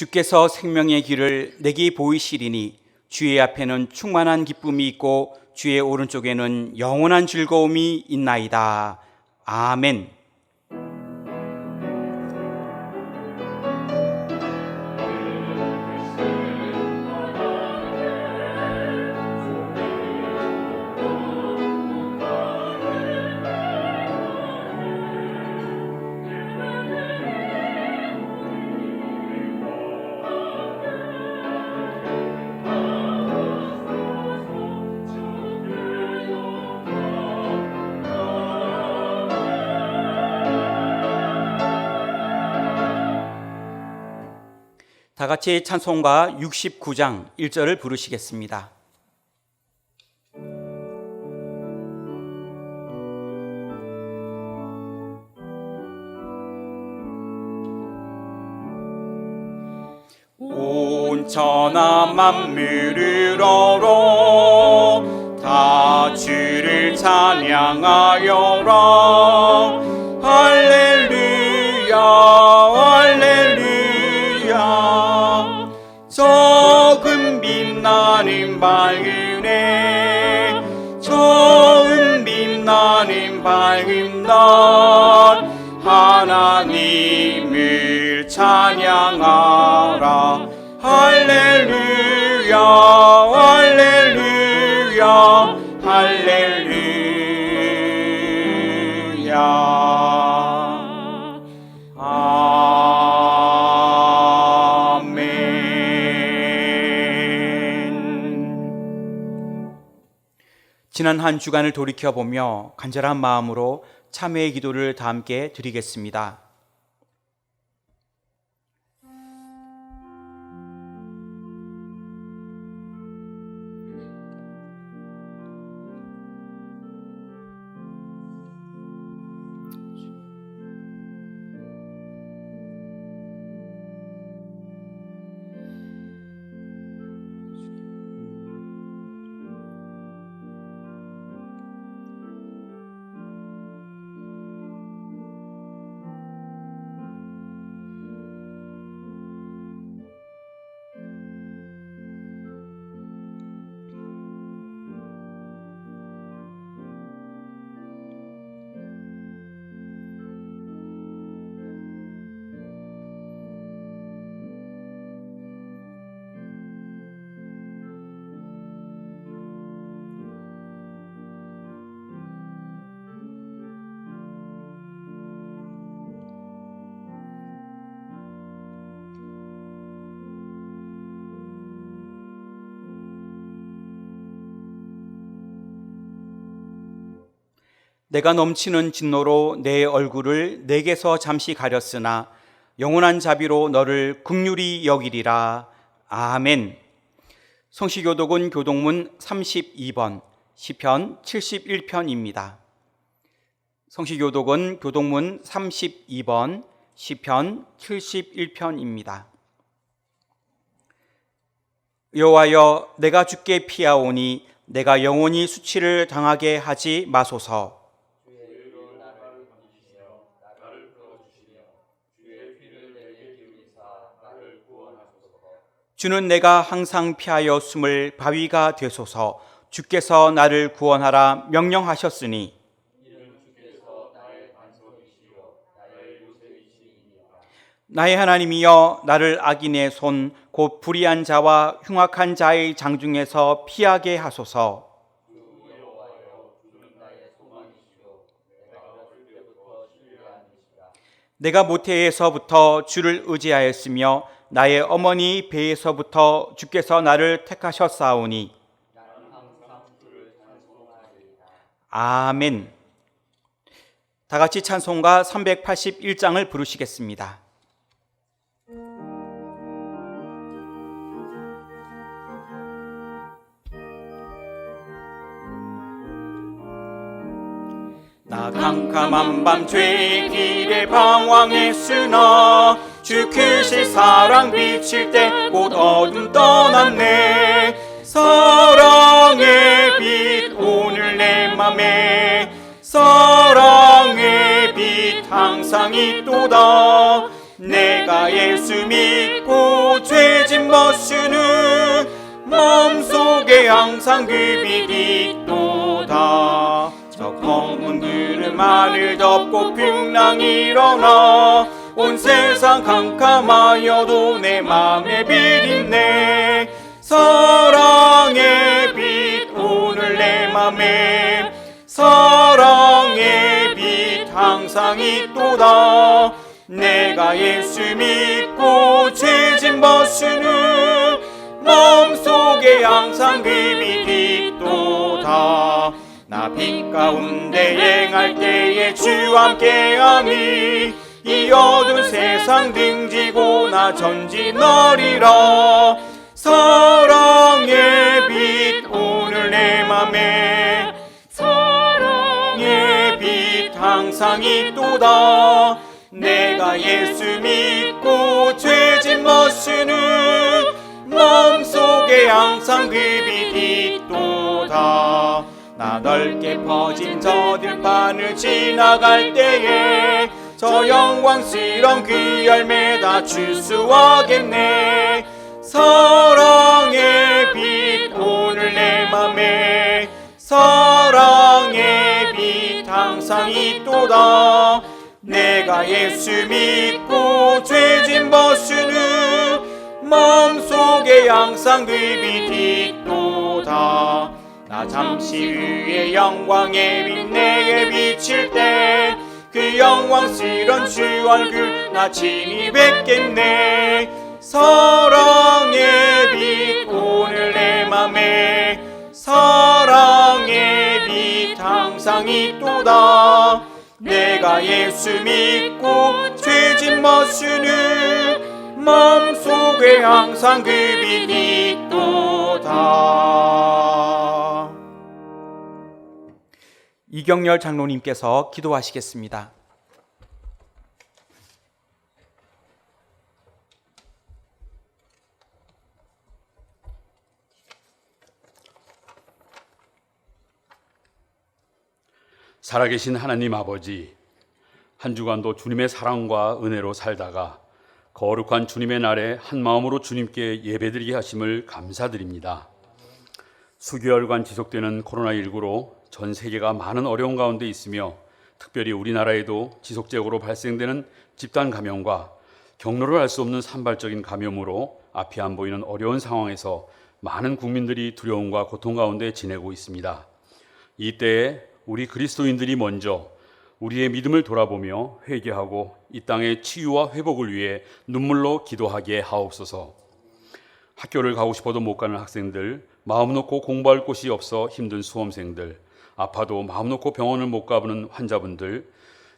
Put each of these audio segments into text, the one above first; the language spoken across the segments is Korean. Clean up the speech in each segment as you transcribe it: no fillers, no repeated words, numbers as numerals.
주께서 생명의 길을 내게 보이시리니 주의 앞에는 충만한 기쁨이 있고 주의 오른쪽에는 영원한 즐거움이 있나이다. 아멘. 다 같이 찬송가 69장 1절을 부르시겠습니다. 온 천하 만물을 얼어 다 주를 찬양하여라. 할렐루야 할렐루야. 적은 빛나는 밝은 해, 적은 빛나는 밝은 날, 하나님을 찬양하라. 할렐루야 할렐루야 할렐루야. 지난 한 주간을 돌이켜보며 간절한 마음으로 참회의 기도를 다 함께 드리겠습니다. 내가 넘치는 진노로 내 얼굴을 내게서 잠시 가렸으나 영원한 자비로 너를 긍휼히 여기리라. 아멘. 성시교독은 교독문 32번, 시편 71편입니다. 성시교독은 교독문 32번, 시편 71편입니다. 여호와여, 내가 주께 피하오니 내가 영원히 수치를 당하게 하지 마소서. 주는 내가 항상 피하여 숨을 바위가 되소서. 주께서 나를 구원하라 명령하셨으니 나의 하나님이여, 나를 악인의 손 곧 불의한 자와 흉악한 자의 장중에서 피하게 하소서. 내가 모태에서부터 주를 의지하였으며 나의 어머니 배에서부터 주께서 나를 택하셨사오니 아멘. 다 같이 찬송가 381장을 부르시겠습니다. 나 캄캄한 밤 죄의 길에 방황했으나 주 크신 사랑 비칠 때 곧 어둠 떠났네. 사랑의 빛 오늘 내 맘에, 사랑의 빛 항상 있도다. 내가 예수 믿고 죄짐 벗으는 마음속에 항상 그 빛이 있도다. 저 검은 구름 하늘 덮고 풍랑이 일어나 온 세상 캄캄하여도 내 맘에 빛 있네. 사랑의 빛 오늘 내 맘에 사랑의 빛 항상 있도다. 내가 예수 믿고 죄짐 벗으는 마음속에 항상 그 빛이 있도다. 나 빛 가운데 행할 때에 주와 함께하니 이 어두운 세상 등지고 나 전진하리라. 사랑의 빛 오늘 내 맘에 사랑의 빛 항상 있도다. 내가 예수 믿고 죄짐 벗으는 마음속에 항상 그 빛이 있도다. 나 넓게 퍼진 저 들판을 지나갈 때에 저 영광스러운 그 열매 다 추수하겠네. 사랑의 빛 오늘 내 맘에 사랑의 빛 항상 있도다. 내가 예수 믿고 죄짐 벗으는 마음속에 항상 그 빛이 있도다. 나 잠시 후에 영광의 빛 내게 비칠 때 그 영광스런 주 얼굴 나 친히 뵙겠네. 사랑의 빛 오늘 내 맘에 사랑의 빛 항상 있도다. 내가 예수 믿고 죄짐 벗으는 마음속에 항상 그 빛이 있도다. 이경렬 장로님께서 기도하시겠습니다. 살아계신 하나님 아버지, 한 주간도 주님의 사랑과 은혜로 살다가 거룩한 주님의 날에 한 마음으로 주님께 예배드리게 하심을 감사드립니다. 수개월간 지속되는 코로나19로 전 세계가 많은 어려움 가운데 있으며 특별히 우리나라에도 지속적으로 발생되는 집단 감염과 경로를 알 수 없는 산발적인 감염으로 앞이 안 보이는 어려운 상황에서 많은 국민들이 두려움과 고통 가운데 지내고 있습니다. 이때에 우리 그리스도인들이 먼저 우리의 믿음을 돌아보며 회개하고 이 땅의 치유와 회복을 위해 눈물로 기도하게 하옵소서. 학교를 가고 싶어도 못 가는 학생들, 마음 놓고 공부할 곳이 없어 힘든 수험생들, 아파도 마음 놓고 병원을 못 가보는 환자분들,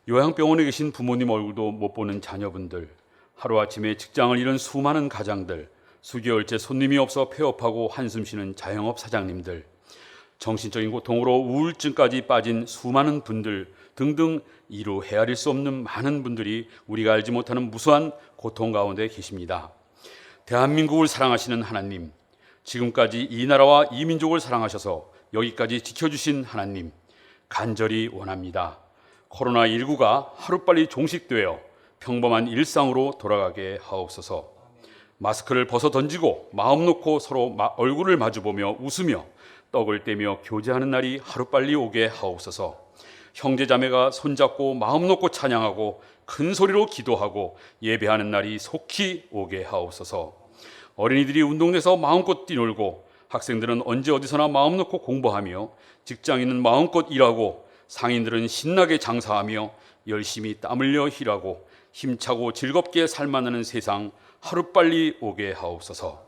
요양병원에 계신 부모님 얼굴도 못 보는 자녀분들, 하루아침에 직장을 잃은 수많은 가장들, 수개월째 손님이 없어 폐업하고 한숨 쉬는 자영업 사장님들, 정신적인 고통으로 우울증까지 빠진 수많은 분들 등등 이루 헤아릴 수 없는 많은 분들이 우리가 알지 못하는 무수한 고통 가운데 계십니다. 대한민국을 사랑하시는 하나님, 지금까지 이 나라와 이 민족을 사랑하셔서 여기까지 지켜주신 하나님, 간절히 원합니다. 코로나19가 하루빨리 종식되어 평범한 일상으로 돌아가게 하옵소서. 마스크를 벗어 던지고 마음 놓고 서로 얼굴을 마주보며 웃으며 떡을 떼며 교제하는 날이 하루빨리 오게 하옵소서. 형제자매가 손잡고 마음 놓고 찬양하고 큰 소리로 기도하고 예배하는 날이 속히 오게 하옵소서. 어린이들이 운동에서 마음껏 뛰놀고 학생들은 언제 어디서나 마음 놓고 공부하며 직장인은 마음껏 일하고 상인들은 신나게 장사하며 열심히 땀 흘려 일하고 힘차고 즐겁게 살만하는 세상 하루빨리 오게 하옵소서.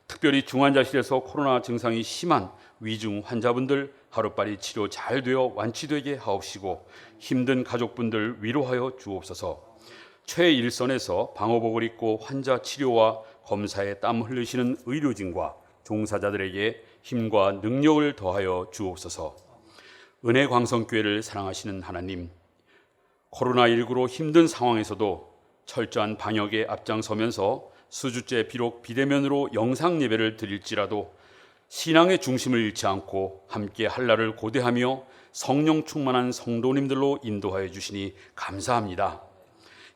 특별히 중환자실에서 코로나 증상이 심한 위중 환자분들 하루빨리 치료 잘 되어 완치되게 하옵시고 힘든 가족분들 위로하여 주옵소서. 최일선에서 방호복을 입고 환자 치료와 검사에 땀 흘리시는 의료진과 종사자들에게 힘과 능력을 더하여 주옵소서. 은혜광성교회를 사랑하시는 하나님, 코로나19로 힘든 상황에서도 철저한 방역에 앞장서면서 수주째 비록 비대면으로 영상 예배를 드릴지라도 신앙의 중심을 잃지 않고 함께 할 날을 고대하며 성령 충만한 성도님들로 인도하여 주시니 감사합니다.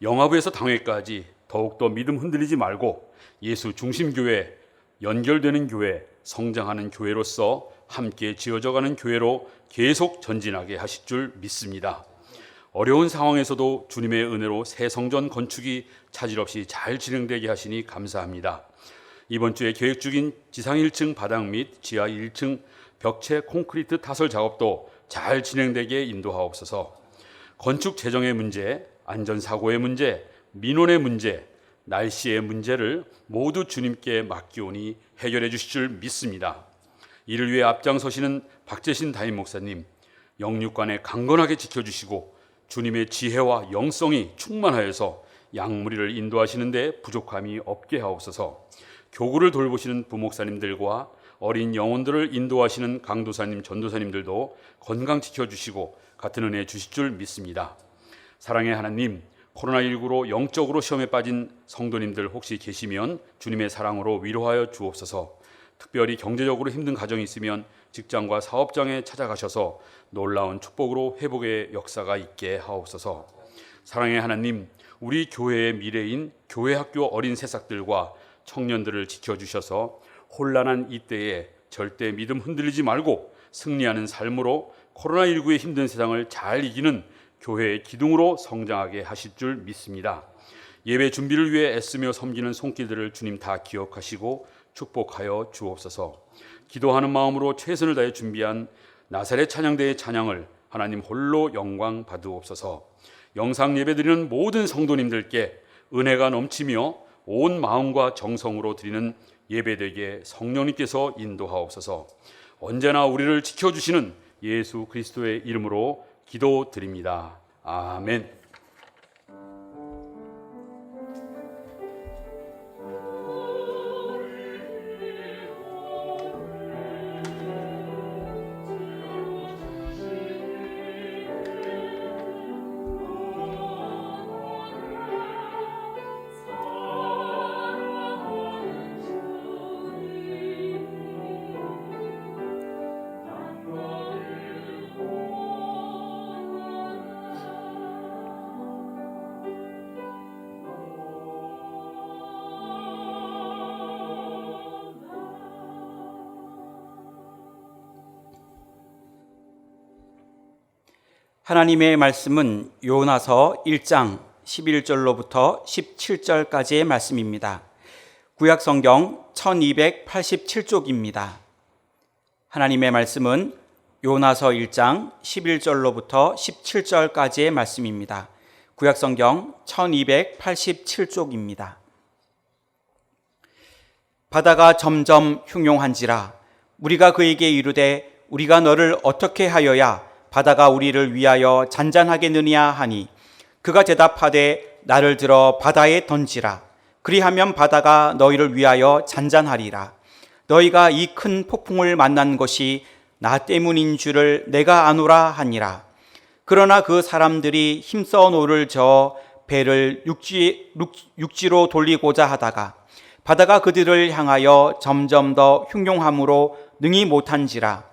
영화부에서 당회까지 더욱더 믿음 흔들리지 말고 예수 중심 교회, 연결되는 교회, 성장하는 교회로서 함께 지어져가는 교회로 계속 전진하게 하실 줄 믿습니다. 어려운 상황에서도 주님의 은혜로 새 성전 건축이 차질 없이 잘 진행되게 하시니 감사합니다. 이번 주에 계획 중인 지상 1층 바닥 및 지하 1층 벽체 콘크리트 타설 작업도 잘 진행되게 인도하옵소서. 건축 재정의 문제, 안전사고의 문제, 민원의 문제, 날씨의 문제를 모두 주님께 맡기오니 해결해 주실 줄 믿습니다. 이를 위해 앞장서시는 박재신 담임 목사님, 영육관에 강건하게 지켜주시고 주님의 지혜와 영성이 충만하여서 양무리를 인도하시는 데 부족함이 없게 하옵소서. 교구를 돌보시는 부목사님들과 어린 영혼들을 인도하시는 강도사님, 전도사님들도 건강 지켜주시고 같은 은혜 주실 줄 믿습니다. 사랑의 하나님, 코로나19로 영적으로 시험에 빠진 성도님들 혹시 계시면 주님의 사랑으로 위로하여 주옵소서. 특별히 경제적으로 힘든 가정이 있으면 직장과 사업장에 찾아가셔서 놀라운 축복으로 회복의 역사가 있게 하옵소서. 사랑의 하나님, 우리 교회의 미래인 교회학교 어린 새싹들과 청년들을 지켜주셔서 혼란한 이때에 절대 믿음 흔들리지 말고 승리하는 삶으로 코로나19의 힘든 세상을 잘 이기는 교회의 기둥으로 성장하게 하실 줄 믿습니다. 예배 준비를 위해 애쓰며 섬기는 손길들을 주님 다 기억하시고 축복하여 주옵소서. 기도하는 마음으로 최선을 다해 준비한 나사렛 찬양대의 찬양을 하나님 홀로 영광 받으옵소서. 영상 예배드리는 모든 성도님들께 은혜가 넘치며 온 마음과 정성으로 드리는 예배되게 성령님께서 인도하옵소서. 언제나 우리를 지켜주시는 예수 그리스도의 이름으로 기도드립니다. 아멘. 하나님의 말씀은 요나서 1장 11절로부터 17절까지의 말씀입니다. 구약 성경 1287쪽입니다. 하나님의 말씀은 요나서 1장 11절로부터 17절까지의 말씀입니다. 구약 성경 1287쪽입니다. 바다가 점점 흉용한지라 우리가 그에게 이르되 우리가 너를 어떻게 하여야 바다가 우리를 위하여 잔잔하겠느냐 하니 그가 대답하되 나를 들어 바다에 던지라. 그리하면 바다가 너희를 위하여 잔잔하리라. 너희가 이 큰 폭풍을 만난 것이 나 때문인 줄을 내가 아노라 하니라. 그러나 그 사람들이 힘써 노를 저어 배를 육지로 돌리고자 하다가 바다가 그들을 향하여 점점 더 흉용함으로 능히 못한지라.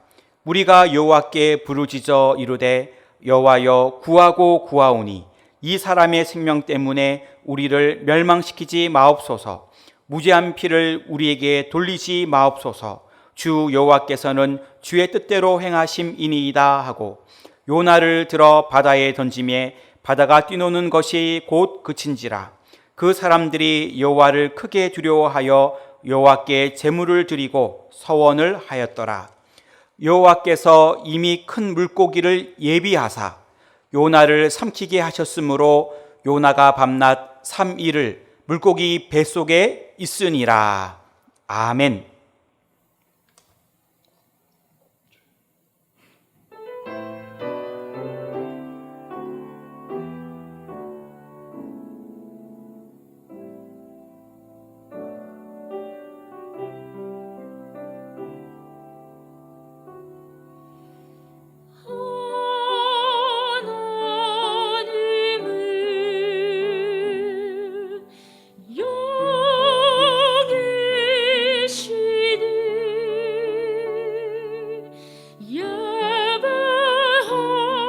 우리가 여호와께 부르짖어 이르되 여호와여 구하고 구하오니 이 사람의 생명 때문에 우리를 멸망시키지 마옵소서. 무죄한 피를 우리에게 돌리지 마옵소서. 주 여호와께서는 주의 뜻대로 행하심이니이다 하고 요나를 들어 바다에 던지매 바다가 뛰노는 것이 곧 그친지라. 그 사람들이 여호와를 크게 두려워하여 여호와께 제물을 드리고 서원을 하였더라. 여호와께서 이미 큰 물고기를 예비하사 요나를 삼키게 하셨으므로 요나가 밤낮 3일을 물고기 뱃속에 있으니라. 아멘.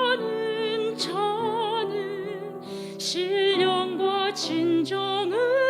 예배하는 자는 신령과 진정을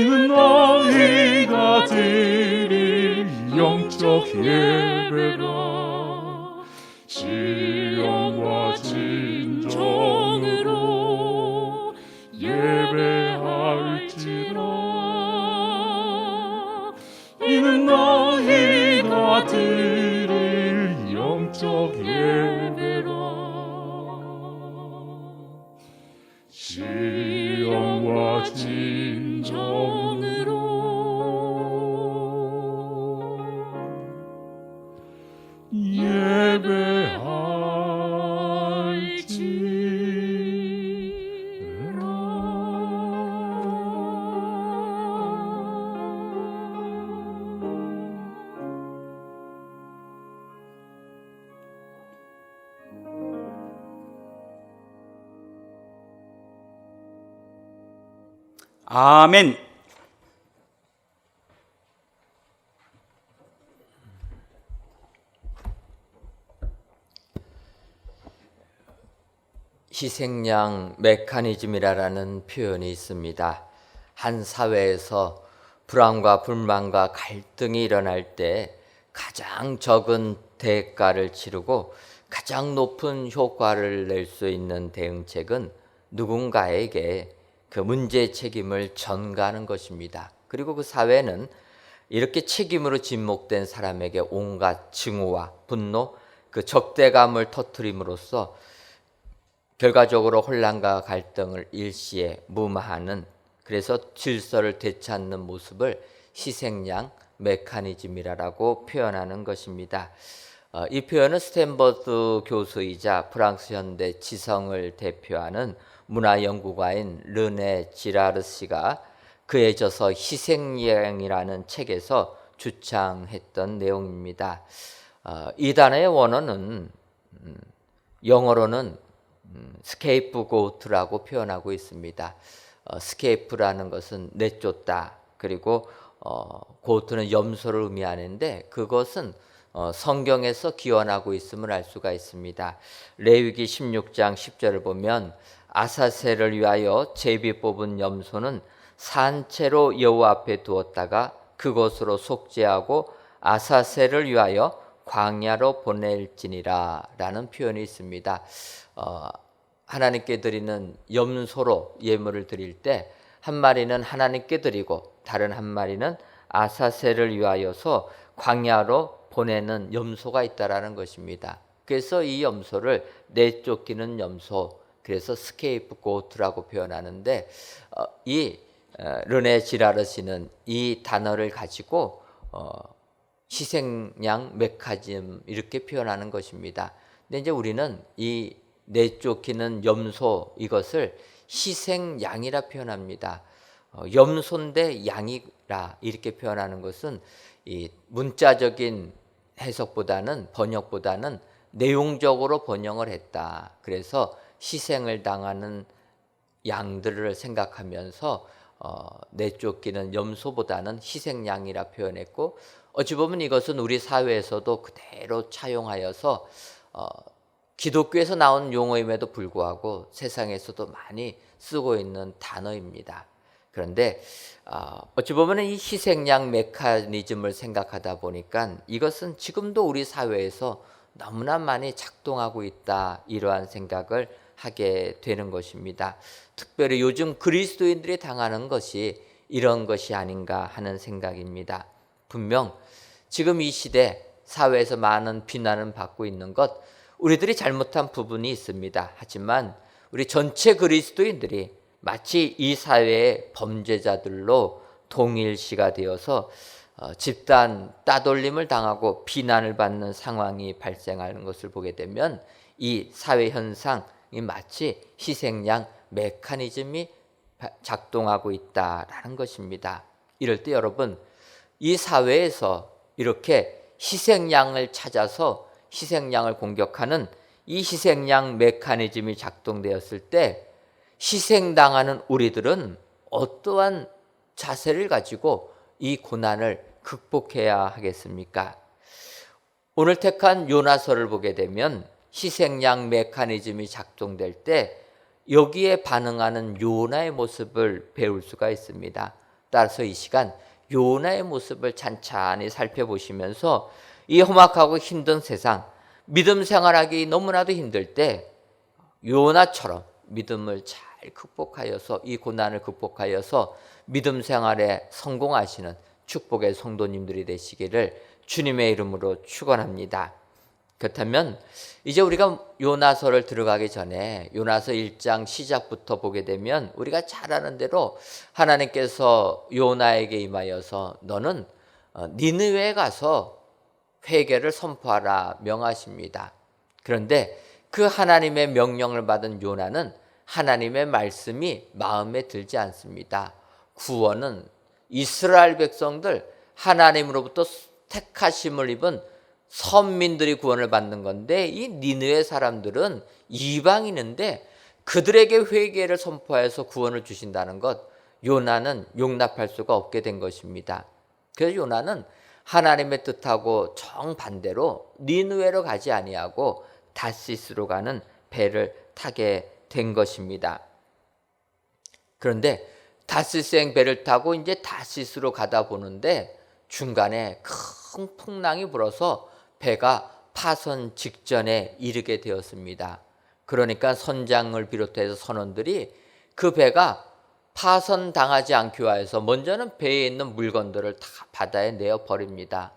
이는 너희가 드릴 영적 예배라. 신령과 진정으로 예배할지라. 이는 너희가 드릴 영적 예배라. 신령과 진정으로 아멘. 희생양 메커니즘이라는 표현이 있습니다. 한 사회에서 불안과 불만과 갈등이 일어날 때 가장 적은 대가를 치르고 가장 높은 효과를 낼 수 있는 대응책은 누군가에게 그 문제의 책임을 전가하는 것입니다. 그리고 그 사회는 이렇게 책임으로 지목된 사람에게 온갖 증오와 분노, 그 적대감을 터뜨림으로써 결과적으로 혼란과 갈등을 일시에 무마하는, 그래서 질서를 되찾는 모습을 희생양 메커니즘이라고 표현하는 것입니다. 이 표현은 스탠퍼드 교수이자 프랑스 현대 지성을 대표하는 문화연구가인 르네 지라르시가 그에 져서 희생양이라는 책에서 주창했던 내용입니다. 이 단어의 원어는 영어로는 스케이프고트라고 표현하고 있습니다. 스케이프라는 것은 내쫓다, 그리고 고트는 염소를 의미하는데 그것은 성경에서 기원하고 있음을 알 수가 있습니다. 레위기 16장 10절을 보면 아사셀을 위하여 제비 뽑은 염소는 산채로 여호와 앞에 두었다가 그곳으로 속죄하고 아사셀을 위하여 광야로 보낼지니라 라는 표현이 있습니다. 하나님께 드리는 염소로 예물을 드릴 때 한 마리는 하나님께 드리고 다른 한 마리는 아사셀을 위하여서 광야로 보내는 염소가 있다라는 것입니다. 그래서 이 염소를 내쫓기는 염소, 그래서 스케이프고트라고 표현하는데 이 르네 지라르시는 이 단어를 가지고 희생양 메커니즘 이렇게 표현하는 것입니다. 근데 이제 우리는 이 내쫓기는 염소, 이것을 희생양이라 표현합니다. 염소인데 양이라 이렇게 표현하는 것은 이 문자적인 해석보다는, 번역보다는 내용적으로 번역을 했다. 그래서 희생을 당하는 양들을 생각하면서 내쫓기는 염소보다는 희생양이라 표현했고, 어찌 보면 이것은 우리 사회에서도 그대로 차용하여서 기독교에서 나온 용어임에도 불구하고 세상에서도 많이 쓰고 있는 단어입니다. 그런데 어찌 보면 이 희생양 메커니즘을 생각하다 보니까 이것은 지금도 우리 사회에서 너무나 많이 작동하고 있다, 이러한 생각을 하게 되는 것입니다. 특별히 요즘 그리스도인들이 당하는 것이 이런 것이 아닌가 하는 생각입니다. 분명 지금 이 시대 사회에서 많은 비난을 받고 있는 것, 우리들이 잘못한 부분이 있습니다. 하지만 우리 전체 그리스도인들이 마치 이 사회의 범죄자들로 동일시가 되어서 집단 따돌림을 당하고 비난을 받는 상황이 발생하는 것을 보게 되면 이 사회 현상이 마치 희생양 메커니즘이 작동하고 있다라는 것입니다. 이럴 때 여러분, 이 사회에서 이렇게 희생양을 찾아서 희생양을 공격하는 이 희생양 메커니즘이 작동되었을 때 희생당하는 우리들은 어떠한 자세를 가지고 이 고난을 극복해야 하겠습니까? 오늘 택한 요나서를 보게 되면 희생양 메커니즘이 작동될 때 여기에 반응하는 요나의 모습을 배울 수가 있습니다. 따라서 이 시간 요나의 모습을 찬찬히 살펴보시면서 이 험악하고 힘든 세상, 믿음 생활하기 너무나도 힘들 때 요나처럼 믿음을 잘 극복하여서 이 고난을 극복하여서 믿음 생활에 성공하시는 축복의 성도님들이 되시기를 주님의 이름으로 축원합니다. 그렇다면 이제 우리가 요나서를 들어가기 전에 요나서 1장 시작부터 보게 되면 우리가 잘 아는 대로 하나님께서 요나에게 임하여서 너는 니느웨에 가서 회개를 선포하라 명하십니다. 그런데 그 하나님의 명령을 받은 요나는 하나님의 말씀이 마음에 들지 않습니다. 구원은 이스라엘 백성들 하나님으로부터 택하심을 입은 선민들이 구원을 받는 건데 이 니느웨 사람들은 이방인인데 그들에게 회개를 선포해서 구원을 주신다는 것 요나는 용납할 수가 없게 된 것입니다. 그래서 요나는 하나님의 뜻하고 정반대로 니느웨로 가지 아니하고 다시스로 가는 배를 타게 된 것입니다. 그런데 다시스행 배를 타고 이제 다시스로 가다 보는데 중간에 큰 풍랑이 불어서 배가 파선 직전에 이르게 되었습니다. 그러니까 선장을 비롯해서 선원들이 그 배가 파선당하지 않기 위해서 먼저는 배에 있는 물건들을 다 바다에 내어 버립니다.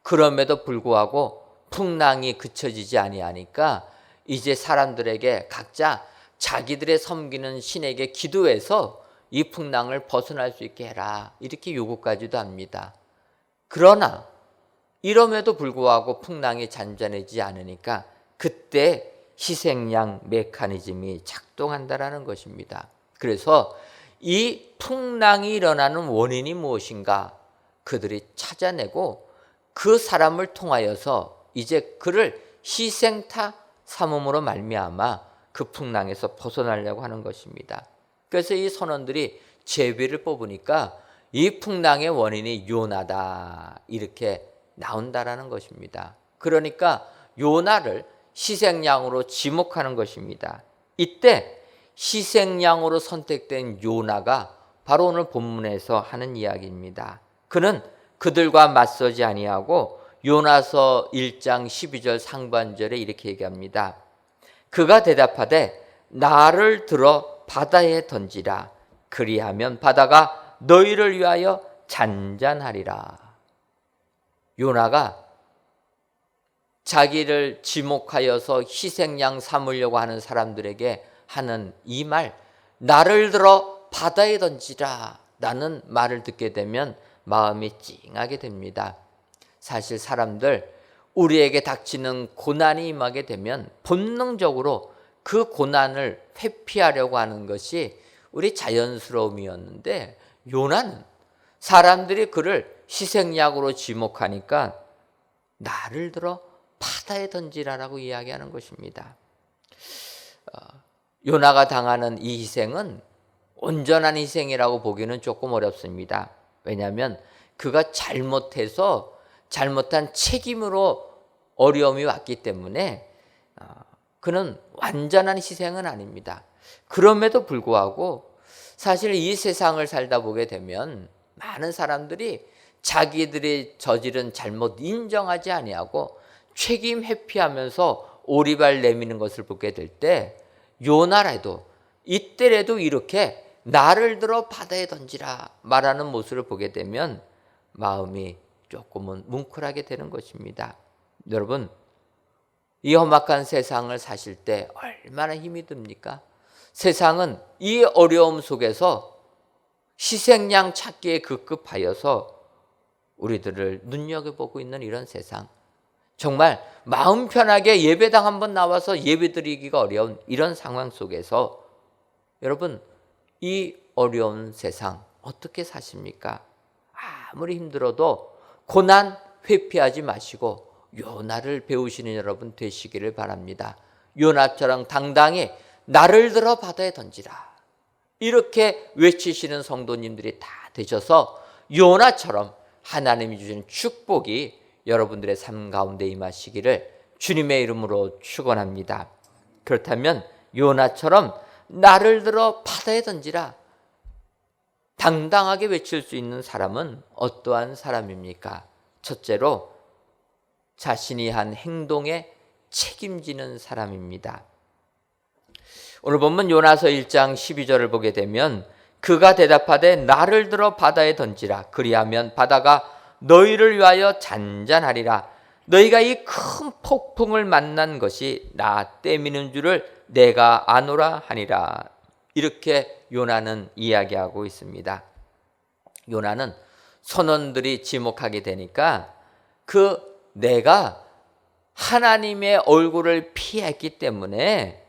그럼에도 불구하고 풍랑이 그쳐지지 아니하니까 이제 사람들에게 각자 자기들의 섬기는 신에게 기도해서 이 풍랑을 벗어날 수 있게 해라 이렇게 요구까지도 합니다. 그러나 이럼에도 불구하고 풍랑이 잔잔해지지 않으니까 그때 희생양 메커니즘이 작동한다라는 것입니다. 그래서 이 풍랑이 일어나는 원인이 무엇인가 그들이 찾아내고 그 사람을 통하여서 이제 그를 희생타 삼음으로 말미암아 그 풍랑에서 벗어나려고 하는 것입니다. 그래서 이 선원들이 제비를 뽑으니까 이 풍랑의 원인이 요나다 이렇게 나온다라는 것입니다. 그러니까 요나를 희생양으로 지목하는 것입니다. 이때 희생양으로 선택된 요나가 바로 오늘 본문에서 하는 이야기입니다. 그는 그들과 맞서지 아니하고 요나서 1장 12절 상반절에 이렇게 얘기합니다. 그가 대답하되 나를 들어 바다에 던지라. 그리하면 바다가 너희를 위하여 잔잔하리라. 요나가 자기를 지목하여서 희생양 삼으려고 하는 사람들에게 하는 이 말, 나를 들어 바다에 던지라 라는 말을 듣게 되면 마음이 찡하게 됩니다. 사실 사람들 우리에게 닥치는 고난이 임하게 되면 본능적으로 그 고난을 회피하려고 하는 것이 우리 자연스러움이었는데 요나는 사람들이 그를 희생약으로 지목하니까 나를 들어 바다에 던지라라고 이야기하는 것입니다. 요나가 당하는 이 희생은 온전한 희생이라고 보기는 조금 어렵습니다. 왜냐하면 그가 잘못해서 잘못한 책임으로 어려움이 왔기 때문에 그는 완전한 희생은 아닙니다. 그럼에도 불구하고 사실 이 세상을 살다 보게 되면 많은 사람들이 자기들이 저지른 잘못 인정하지 아니하고 책임 회피하면서 오리발 내미는 것을 보게 될 때 요나라도 이때라도 이렇게 나를 들어 바다에 던지라 말하는 모습을 보게 되면 마음이 조금은 뭉클하게 되는 것입니다. 여러분, 이 험악한 세상을 사실 때 얼마나 힘이 듭니까? 세상은 이 어려움 속에서 희생양 찾기에 급급하여서 우리들을 눈여겨보고 있는 이런 세상, 정말 마음 편하게 예배당 한번 나와서 예배드리기가 어려운 이런 상황 속에서 여러분, 이 어려운 세상 어떻게 사십니까? 아무리 힘들어도 고난 회피하지 마시고 요나를 배우시는 여러분 되시기를 바랍니다. 요나처럼 당당히 나를 들어 바다에 던지라 이렇게 외치시는 성도님들이 다 되셔서 요나처럼 하나님이 주신 축복이 여러분들의 삶 가운데 임하시기를 주님의 이름으로 축원합니다. 그렇다면 요나처럼 나를 들어 바다에 던지라. 당당하게 외칠 수 있는 사람은 어떠한 사람입니까? 첫째로 자신이 한 행동에 책임지는 사람입니다. 오늘 본문 요나서 1장 12절을 보게 되면 그가 대답하되 나를 들어 바다에 던지라. 그리하면 바다가 너희를 위하여 잔잔하리라. 너희가 이 큰 폭풍을 만난 것이 나 때미는 줄을 내가 아노라 하니라. 이렇게 요나는 이야기하고 있습니다. 요나는 선원들이 지목하게 되니까 내가 하나님의 얼굴을 피했기 때문에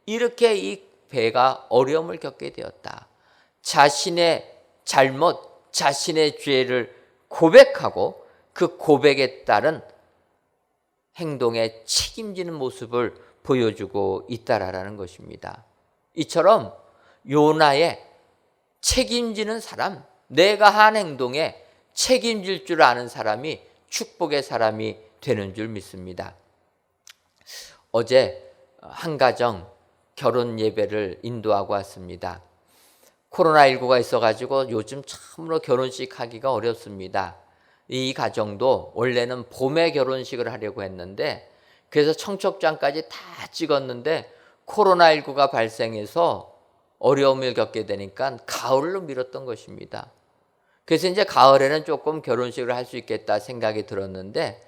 이렇게 이 배가 어려움을 겪게 되었다. 자신의 잘못, 자신의 죄를 고백하고 그 고백에 따른 행동에 책임지는 모습을 보여주고 있다라는 것입니다. 이처럼 요나의 책임지는 사람, 내가 한 행동에 책임질 줄 아는 사람이 축복의 사람이 되는 줄 믿습니다. 어제 한 가정 결혼 예배를 인도하고 왔습니다. 코로나19가 있어가지고 요즘 참으로 결혼식 하기가 어렵습니다. 이 가정도 원래는 봄에 결혼식을 하려고 했는데 그래서 청첩장까지 다 찍었는데 코로나19가 발생해서 어려움을 겪게 되니까 가을로 미뤘던 것입니다. 그래서 이제 가을에는 조금 결혼식을 할 수 있겠다 생각이 들었는데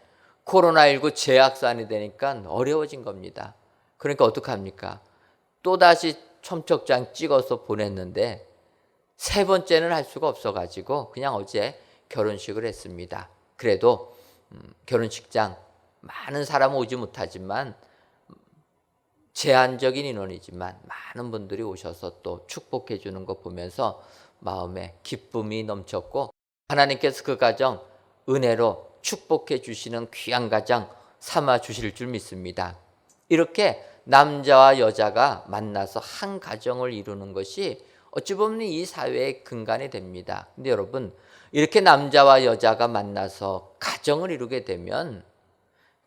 코로나19 재확산이 되니까 어려워진 겁니다. 그러니까 어떡합니까? 또다시 청첩장 찍어서 보냈는데 세 번째는 할 수가 없어가지고 그냥 어제 결혼식을 했습니다. 그래도 결혼식장 많은 사람은 오지 못하지만 제한적인 인원이지만 많은 분들이 오셔서 또 축복해 주는 거 보면서 마음에 기쁨이 넘쳤고 하나님께서 그 가정 은혜로 축복해 주시는 귀한 가정 삼아 주실 줄 믿습니다. 이렇게 남자와 여자가 만나서 한 가정을 이루는 것이 어찌 보면 이 사회의 근간이 됩니다. 근데 여러분 이렇게 남자와 여자가 만나서 가정을 이루게 되면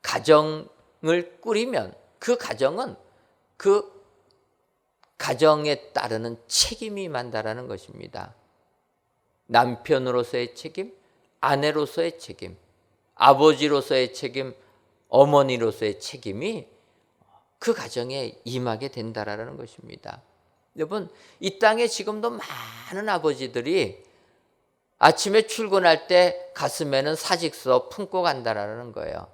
가정을 꾸리면 그 가정은 그 가정에 따르는 책임이 만다라는 것입니다. 남편으로서의 책임, 아내로서의 책임, 아버지로서의 책임, 어머니로서의 책임이 그 가정에 임하게 된다라는 것입니다. 여러분 이 땅에 지금도 많은 아버지들이 아침에 출근할 때 가슴에는 사직서 품고 간다라는 거예요.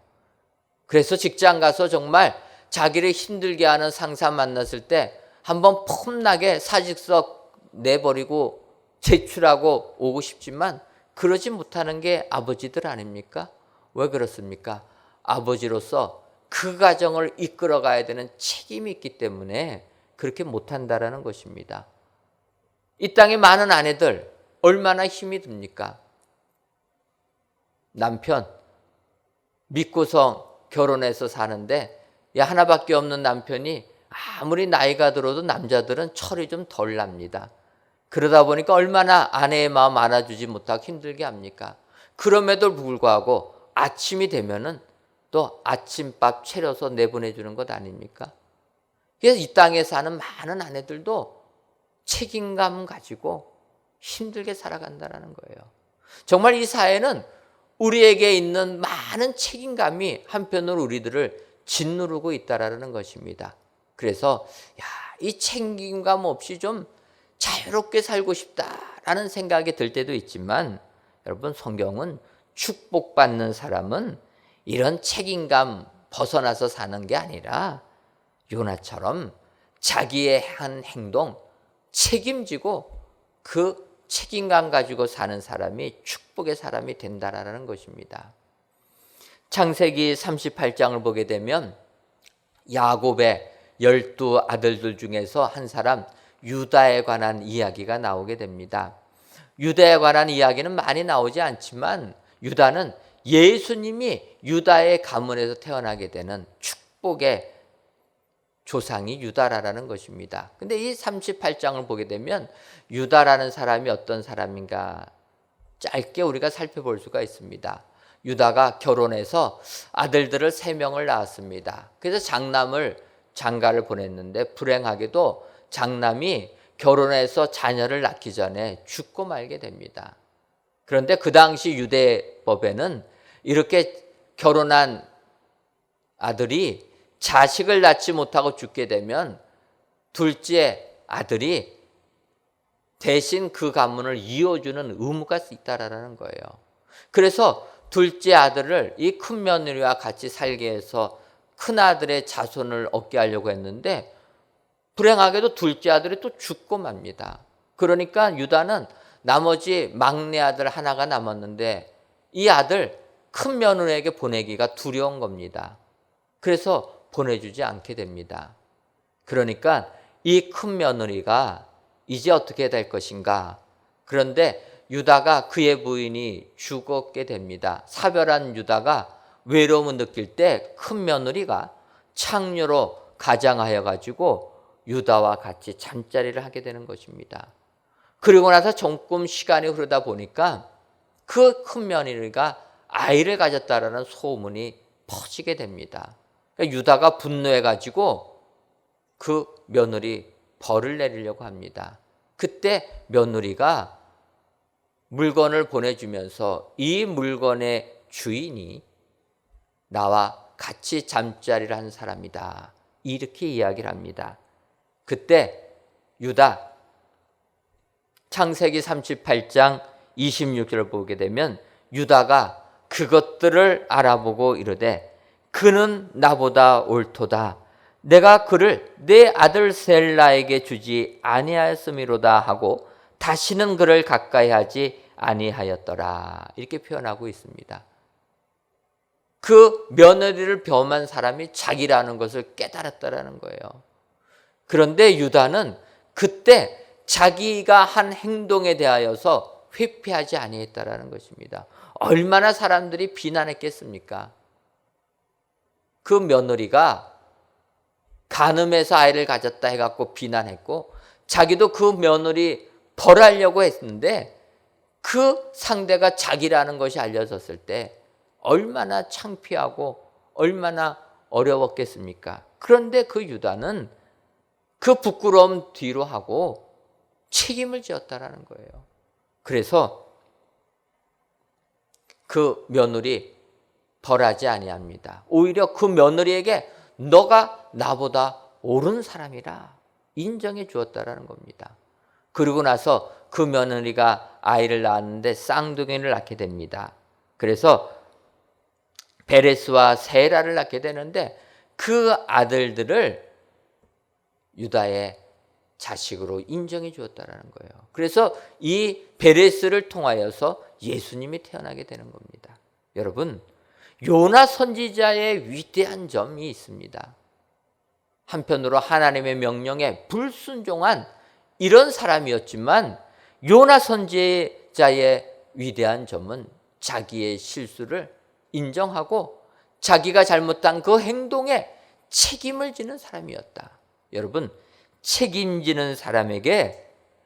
그래서 직장 가서 정말 자기를 힘들게 하는 상사 만났을 때 한번 폼나게 사직서 내버리고 제출하고 오고 싶지만 그러지 못하는 게 아버지들 아닙니까? 왜 그렇습니까? 아버지로서 그 가정을 이끌어 가야 되는 책임이 있기 때문에 그렇게 못한다라는 것입니다. 이 땅에 많은 아내들 얼마나 힘이 듭니까? 남편 믿고서 결혼해서 사는데 하나밖에 없는 남편이 아무리 나이가 들어도 남자들은 철이 좀 덜 납니다. 그러다 보니까 얼마나 아내의 마음 안아주지 못하고 힘들게 합니까? 그럼에도 불구하고 아침이 되면은 또 아침밥 차려서 내보내주는 것 아닙니까? 그래서 이 땅에 사는 많은 아내들도 책임감 가지고 힘들게 살아간다는 거예요. 정말 이 사회는 우리에게 있는 많은 책임감이 한편으로 우리들을 짓누르고 있다라는 것입니다. 그래서 이 책임감 없이 좀 자유롭게 살고 싶다라는 생각이 들 때도 있지만 여러분 성경은 축복받는 사람은 이런 책임감 벗어나서 사는 게 아니라 요나처럼 자기의 한 행동 책임지고 그 책임감 가지고 사는 사람이 축복의 사람이 된다라는 것입니다. 창세기 38장을 보게 되면 야곱의 12 아들들 중에서 한 사람 유다에 관한 이야기가 나오게 됩니다. 유다에 관한 이야기는 많이 나오지 않지만 유다는 예수님이 유다의 가문에서 태어나게 되는 축복의 조상이 유다라는 것입니다. 근데 이 38장을 보게 되면 유다라는 사람이 어떤 사람인가 짧게 우리가 살펴볼 수가 있습니다. 유다가 결혼해서 아들들을 3명을 낳았습니다. 그래서 장가를 보냈는데 불행하게도 장남이 결혼해서 자녀를 낳기 전에 죽고 말게 됩니다. 그런데 그 당시 유대법에는 이렇게 결혼한 아들이 자식을 낳지 못하고 죽게 되면 둘째 아들이 대신 그 가문을 이어주는 의무가 있다라는 거예요. 그래서 둘째 아들을 이 큰 며느리와 같이 살게 해서 큰 아들의 자손을 얻게 하려고 했는데 불행하게도 둘째 아들이 또 죽고 맙니다. 그러니까 유다는 나머지 막내 아들 하나가 남았는데 이 아들 큰 며느리에게 보내기가 두려운 겁니다. 그래서 보내주지 않게 됩니다. 그러니까 이 큰 며느리가 이제 어떻게 될 것인가? 그런데 유다가 그의 부인이 죽었게 됩니다. 사별한 유다가 외로움을 느낄 때 큰 며느리가 창녀로 가장하여 가지고 유다와 같이 잠자리를 하게 되는 것입니다. 그리고 나서 조금 시간이 흐르다 보니까 그 큰 며느리가 아이를 가졌다라는 소문이 퍼지게 됩니다. 그러니까 유다가 분노해 가지고 그 며느리 벌을 내리려고 합니다. 그때 며느리가 물건을 보내주면서 이 물건의 주인이 나와 같이 잠자리를 한 사람이다, 이렇게 이야기를 합니다. 그때 유다, 창세기 38장 26절을 보게 되면 유다가 그것들을 알아보고 이르되 그는 나보다 옳도다, 내가 그를 내 아들 셀라에게 주지 아니하였음이로다 하고 다시는 그를 가까이 하지 아니하였더라, 이렇게 표현하고 있습니다. 그 며느리를 범한 사람이 자기라는 것을 깨달았다라는 거예요. 그런데 유다는 그때 자기가 한 행동에 대하여서 회피하지 아니했다라는 것입니다. 얼마나 사람들이 비난했겠습니까? 그 며느리가 간음해서 아이를 가졌다 해갖고 비난했고, 자기도 그 며느리 벌하려고 했는데 그 상대가 자기라는 것이 알려졌을 때 얼마나 창피하고 얼마나 어려웠겠습니까? 그런데 그 유다는 그 부끄러움 뒤로 하고 책임을 지었다라는 거예요. 그래서 그 며느리 벌하지 아니합니다. 오히려 그 며느리에게 너가 나보다 옳은 사람이라 인정해 주었다라는 겁니다. 그리고 나서 그 며느리가 아이를 낳았는데 쌍둥이를 낳게 됩니다. 그래서 베레스와 세라를 낳게 되는데 그 아들들을 유다의 자식으로 인정해 주었다라는 거예요. 그래서 이 베레스를 통하여서 예수님이 태어나게 되는 겁니다. 여러분, 요나 선지자의 위대한 점이 있습니다. 한편으로 하나님의 명령에 불순종한 이런 사람이었지만 요나 선지자의 위대한 점은 자기의 실수를 인정하고 자기가 잘못한 그 행동에 책임을 지는 사람이었다. 여러분, 책임지는 사람에게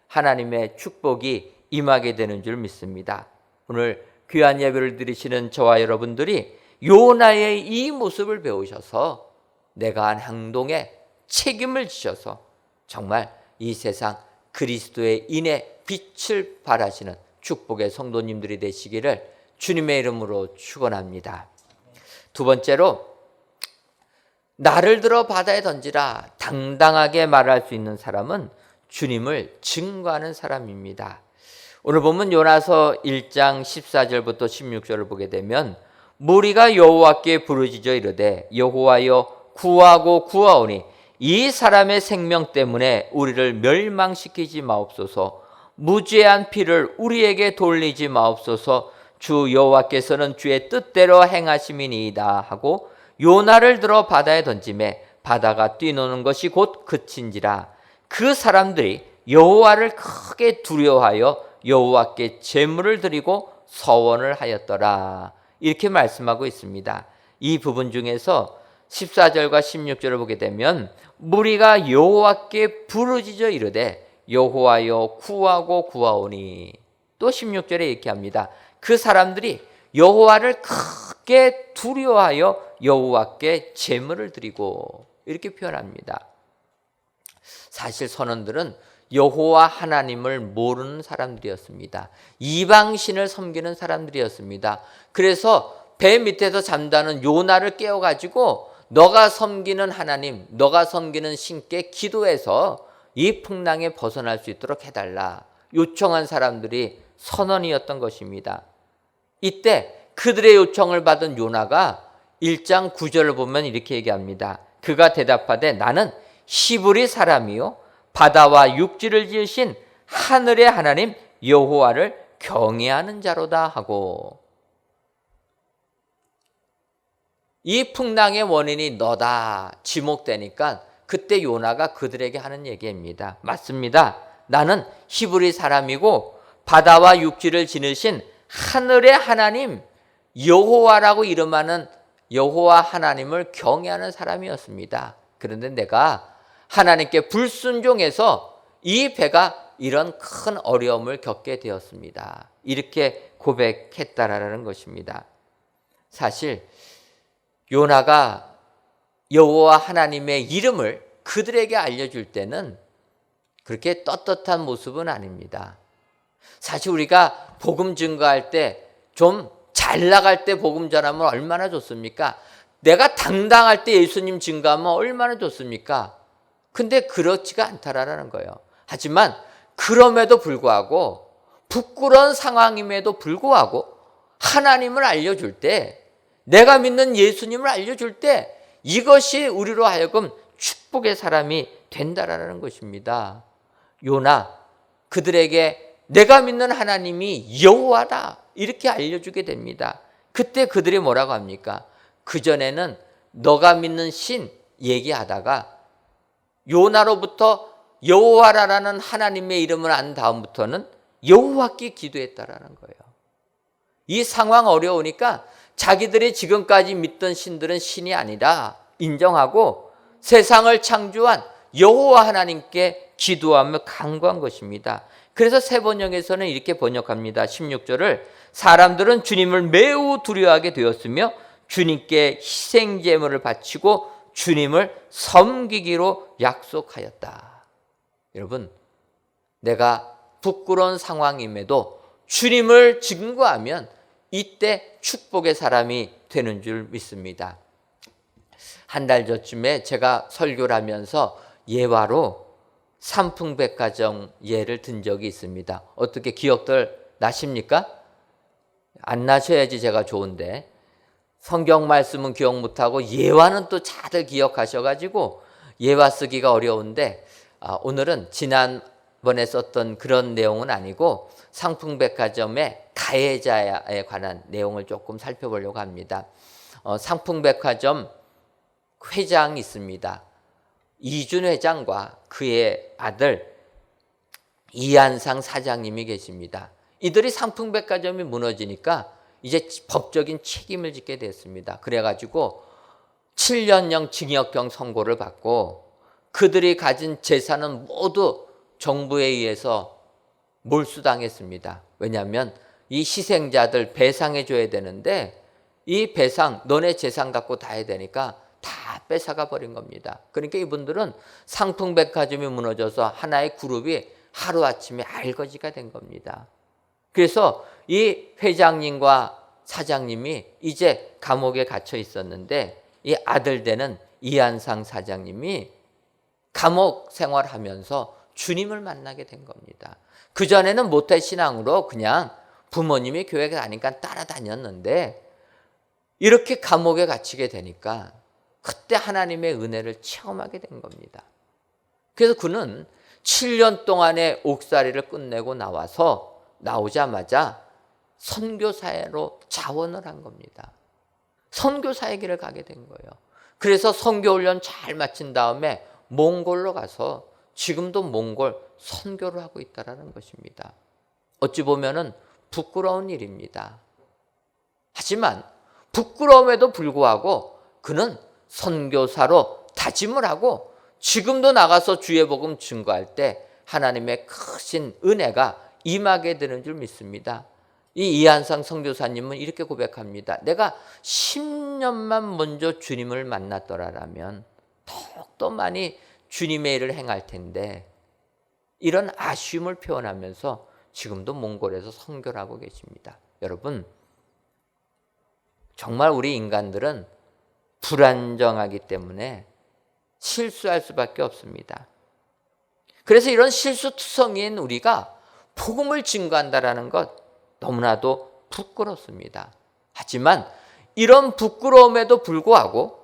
하나님의 축복이 임하게 되는 줄 믿습니다. 오늘 귀한 예배를 드리시는 저와 여러분들이 요나의 이 모습을 배우셔서 내가 한 행동에 책임을 지셔서 정말 이 세상 그리스도의 인의 빛을 발하시는 축복의 성도님들이 되시기를 주님의 이름으로 축원합니다. 두 번째로, 나를 들어 바다에 던지라 당당하게 말할 수 있는 사람은 주님을 증거하는 사람입니다. 오늘 보면 요나서 1장 14절부터 16절을 보게 되면 무리가 여호와께 부르짖어 이르되 여호와여 구하고 구하오니 이 사람의 생명 때문에 우리를 멸망시키지 마옵소서, 무죄한 피를 우리에게 돌리지 마옵소서, 주 여호와께서는 주의 뜻대로 행하심이니이다 하고 요나를 들어 바다에 던지매 바다가 뛰노는 것이 곧 그친지라. 그 사람들이 여호와를 크게 두려워하여 여호와께 제물을 드리고 서원을 하였더라, 이렇게 말씀하고 있습니다. 이 부분 중에서 14절과 16절을 보게 되면 무리가 여호와께 부르짖어 이르되 여호와여 구하고 구하오니, 또 16절에 이렇게 합니다. 그 사람들이 여호와를 크게 두려워하여 여호와께 제물을 드리고, 이렇게 표현합니다. 사실 선원들은 여호와 하나님을 모르는 사람들이었습니다. 이방신을 섬기는 사람들이었습니다. 그래서 배 밑에서 잠자는 요나를 깨워가지고 너가 섬기는 하나님, 너가 섬기는 신께 기도해서 이 풍랑에 벗어날 수 있도록 해달라 요청한 사람들이 선원이었던 것입니다. 이때 그들의 요청을 받은 요나가 1장 9절을 보면 이렇게 얘기합니다. 그가 대답하되 나는 히브리 사람이요 바다와 육지를 지으신 하늘의 하나님 여호와를 경외하는 자로다 하고, 이 풍랑의 원인이 너다 지목되니까 그때 요나가 그들에게 하는 얘기입니다. 맞습니다. 나는 히브리 사람이고 바다와 육지를 지으신 하늘의 하나님 여호와라고 이름하는 여호와 하나님을 경외하는 사람이었습니다. 그런데 내가 하나님께 불순종해서 이 배가 이런 큰 어려움을 겪게 되었습니다. 이렇게 고백했다라는 것입니다. 사실 요나가 여호와 하나님의 이름을 그들에게 알려줄 때는 그렇게 떳떳한 모습은 아닙니다. 사실 우리가 복음 증거할 때 좀 잘 나갈 때 복음 전하면 얼마나 좋습니까? 내가 당당할 때 예수님 증거하면 얼마나 좋습니까? 근데 그렇지가 않다라는 거예요. 하지만 그럼에도 불구하고 부끄러운 상황임에도 불구하고 하나님을 알려줄 때, 내가 믿는 예수님을 알려줄 때 이것이 우리로 하여금 축복의 사람이 된다라는 것입니다. 요나 그들에게 내가 믿는 하나님이 여호와다 이렇게 알려주게 됩니다. 그때 그들이 뭐라고 합니까? 그전에는 너가 믿는 신 얘기하다가 요나로부터 여호와라는 하나님의 이름을 안 다음부터는 여호와께 기도했다라는 거예요. 이 상황 어려우니까 자기들이 지금까지 믿던 신들은 신이 아니다 인정하고 세상을 창조한 여호와 하나님께 기도하며 간구한 것입니다. 그래서 새 번역에서는 이렇게 번역합니다. 16절을 사람들은 주님을 매우 두려워하게 되었으며 주님께 희생 제물을 바치고 주님을 섬기기로 약속하였다. 여러분, 내가 부끄러운 상황임에도 주님을 증거하면 이때 축복의 사람이 되는 줄 믿습니다. 한 달 전쯤에 제가 설교를 하면서 예화로 삼풍백화점 예를 든 적이 있습니다. 어떻게 기억들 나십니까? 안 나셔야지 제가 좋은데, 성경 말씀은 기억 못하고 예화는 또 다들 기억하셔가지고 예화 쓰기가 어려운데, 오늘은 지난번에 썼던 그런 내용은 아니고 상풍백화점의 가해자에 관한 내용을 조금 살펴보려고 합니다. 상풍백화점 회장이 있습니다. 이준 회장과 그의 아들 이한상 사장님이 계십니다. 이들이 상풍백화점이 무너지니까 이제 법적인 책임을 짓게 됐습니다. 그래가지고 7년형 징역형 선고를 받고 그들이 가진 재산은 모두 정부에 의해서 몰수당했습니다. 왜냐하면 이 희생자들 배상해 줘야 되는데 이 배상 너네 재산 갖고 다 해야 되니까 다 뺏어가 버린 겁니다. 그러니까 이분들은 상풍백화점이 무너져서 하나의 그룹이 하루아침에 알거지가 된 겁니다. 그래서 이 회장님과 사장님이 이제 감옥에 갇혀 있었는데 이 아들 되는 이한상 사장님이 감옥 생활하면서 주님을 만나게 된 겁니다. 그전에는 모태신앙으로 그냥 부모님이 교회 다니니까 따라다녔는데 이렇게 감옥에 갇히게 되니까 그때 하나님의 은혜를 체험하게 된 겁니다. 그래서 그는 7년 동안의 옥살이를 끝내고 나오자마자 선교사로 자원을 한 겁니다. 선교사의 길을 가게 된 거예요. 그래서 선교훈련 잘 마친 다음에 몽골로 가서 지금도 몽골 선교를 하고 있다는 것입니다. 어찌 보면은 부끄러운 일입니다. 하지만 부끄러움에도 불구하고 그는 선교사로 다짐을 하고 지금도 나가서 주의 복음 증거할 때 하나님의 크신 은혜가 임하게 되는 줄 믿습니다. 이 이한상 선교사님은 이렇게 고백합니다. 내가 10년만 먼저 주님을 만났더라면 더욱더 많이 주님의 일을 행할 텐데 이런 아쉬움을 표현하면서 지금도 몽골에서 선교를 하고 계십니다. 여러분, 정말 우리 인간들은 불안정하기 때문에 실수할 수밖에 없습니다. 그래서 이런 실수투성이인 우리가 복음을 증거한다는 것 너무나도 부끄럽습니다. 하지만 이런 부끄러움에도 불구하고